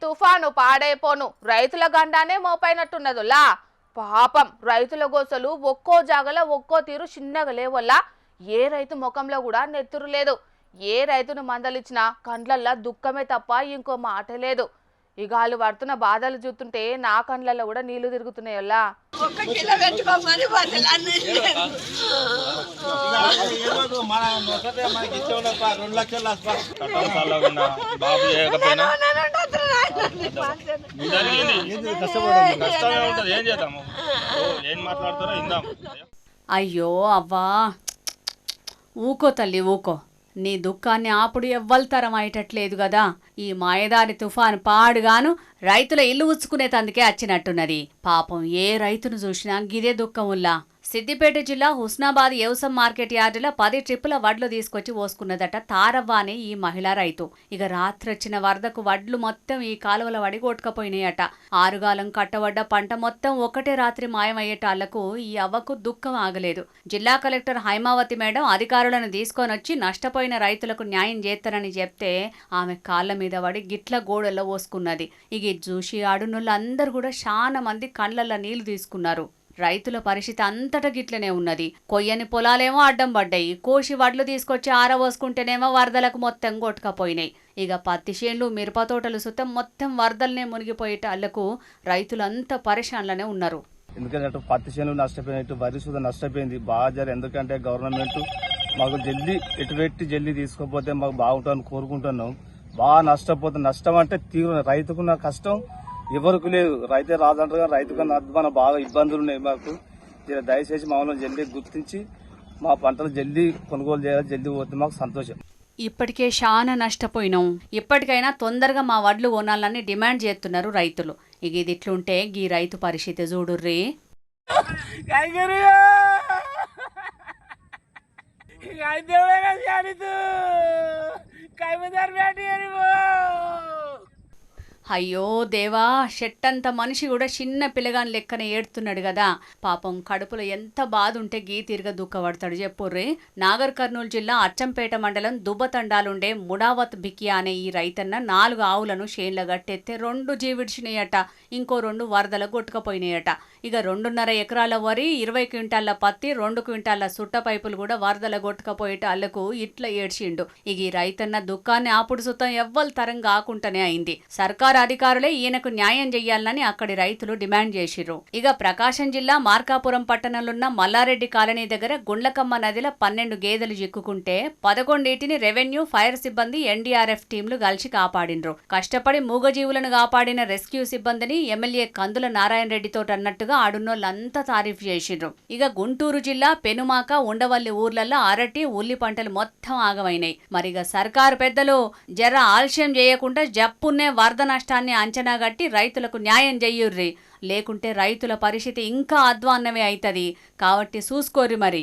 తుఫాను పాడైపోను రైతుల గండానే మోపైనట్టున్నదులా పాపం రైతుల గోసలు ఒక్కో జాగల ఒక్కో తీరు చిన్నగా లేవల్ల ఏ రైతు ముఖంలో కూడా నెత్తురు లేదు. ఏ రైతును మందలిచ్చినా కండ్లల్లా దుఃఖమే తప్ప ఇంకో మాట లేదు. ఇక వాళ్ళు పడుతున్న బాధలు చూస్తుంటే నా కండ్లలో కూడా నీళ్లు తిరుగుతున్నాయల్లా. అయ్యో అవ్వా, ఊకో తల్లి ఊకో. నీ దుఃఖాన్ని ఆపుడు ఎవ్వల్తరం అయ్యేటట్లేదు కదా. ఈ మాయదారి తుఫాను పాడుగాను రైతుల ఇల్లు ఉచ్చుకునే తందుకే వచ్చినట్టున్నది. పాపం ఏ రైతును చూసినా గిదే దుఃఖముల్లా. సిద్దిపేట జిల్లా హుస్నాబాద్ వ్యవసాయ మార్కెట్ యార్డులో 10 ట్రిప్పుల వడ్లు తీసుకొచ్చి పోసుకున్నదట తారవ్వ అనే ఈ మహిళా రైతు. ఇక రాత్రొచ్చిన వరదకు వడ్లు మొత్తం ఈ కాలువల వడి కొట్టుకపోయినాయట. ఆరుగాలం కట్టబడ్డ పంట మొత్తం ఒకటే రాత్రి మాయమయ్యేటాళ్లకు ఈ అవ్వకు దుఃఖం ఆగలేదు. జిల్లా కలెక్టర్ హైమావతి మేడం అధికారులను తీసుకొనొచ్చి నష్టపోయిన రైతులకు న్యాయం చేస్తారని చెప్తే ఆమె కాళ్ల మీద పడి గిట్ల గోడల్లో పోసుకున్నది. ఇక చూసి ఆడునోళ్ళందరూ కూడా చాలా మంది కళ్ళల్లో నీళ్లు తీసుకున్నారు. రైతుల పరిస్థితి అంతటా గిట్లనే ఉన్నది. కొయ్యని పొలాలేమో అడ్డం పడ్డాయి. కోసి వడ్లు తీసుకొచ్చి ఆరబోసుకుంటేనేమో వరదలకు మొత్తం కొట్టుకపోయినాయి. ఇక పత్తి చేన్లు మిరప తోటలు సుతం మొత్తం వరదలనే మునిగిపోయేటాళ్లకు రైతులంతా పరిశాన్లనే ఉన్నారు. ఎందుకంటే పత్తి చేనులు నష్టపోయినట్టు వరి సుధా నష్టపోయింది బాగా. ఎందుకంటే గవర్నమెంట్ మాకు ఎటు పెట్టి జల్దీ తీసుకోపోతే మాకు బాగుంటుందని కోరుకుంటున్నాం. బాగా నష్టపోతుంది. నష్టం అంటే తీవ్ర రైతుకున్న కష్టం ఎవరికి లేదు. రైతే రాదంటారు కానీ రైతుకన్నా అద్భుతమైన బాగా ఇబ్బందులు ఉన్నాయి మాకు. దయచేసి మమ్మల్ని జల్దీ గుర్తించి మా పంటలు జల్దీ కొనుగోలు చేయాలి. జల్దీ పోతే మాకు సంతోషం. ఇప్పటికే చాలా నష్టపోయినాం. ఇప్పటికైనా తొందరగా మా వడ్లు కొనాలని డిమాండ్ చేస్తున్నారు రైతులు. ఇక ఇది ఇట్లుంటే గీ రైతు పరిస్థితి చూడుర్రీ. అయ్యో దేవా, షెట్టంత మనిషి కూడా చిన్న పిల్లగాని లెక్కన ఏడుతున్నాడు కదా. పాపం కడుపులో ఎంత బాధ ఉంటే గీ తీరుగా దుఃఖపడతాడు చెప్పుర్రి. నాగర్ కర్నూలు జిల్లా అచ్చంపేట మండలం దుబ్బతండాలుండే ముడావత్ బికియా అనే ఈ రైతన్న 4 ఆవులను షేన్ల గట్టెత్తే 2 జీవిడిచినాయట. ఇంకో 2 వరదల కొట్టుకపోయినాయట. ఇక 2.5 ఎకరాల వరి, 20 క్వింటాల పత్తి, 2 క్వింటాల సుట్ట పైపులు కూడా వరదల కొట్టుకపోయేటాళ్లకు ఇట్లా ఏడ్చిండు. ఇక ఈ రైతన్న దుఃఖాన్ని ఆపుడు సుతం ఎవ్వల్ తరం కాకుండానే అయింది. సర్కారు అధికారులే ఈయనకు న్యాయం చెయ్యాలని అక్కడి రైతులు డిమాండ్ చేసిర్రు. ఇక ప్రకాశం జిల్లా మార్కాపురం పట్టణంలోన్న మల్లారెడ్డి కాలనీ దగ్గర గుండ్లకమ్మ నదిలో 12 గేదెలు చిక్కుకుంటే 11 రెవెన్యూ, ఫైర్ సిబ్బంది, ఎన్డీఆర్ఎఫ్ టీంలు కలిసి కాపాడినరు. కష్టపడి మూగజీవులను కాపాడిన రెస్క్యూ సిబ్బందిని ఎమ్మెల్యే కందుల నారాయణ రెడ్డితో అన్నట్టుగా ఆడున్నోళ్ళంతా తారీఫ్ చేసిండ్రు. ఇక గుంటూరు జిల్లా పెనుమాక, ఉండవల్లి ఊర్లలో అరటి, ఉల్లి పంటలు మొత్తం ఆగమైనాయి. మరిగా సర్కారు పెద్దలు జర ఆలస్యం చేయకుండా జప్పున్నే వరద నష్టాన్ని అంచనా గట్టి రైతులకు న్యాయం చెయ్యుర్రి. లేకుంటే రైతుల పరిస్థితి ఇంకా అధ్వాన్నమే అవుతుంది. కాబట్టి చూసుకోర్రి మరి.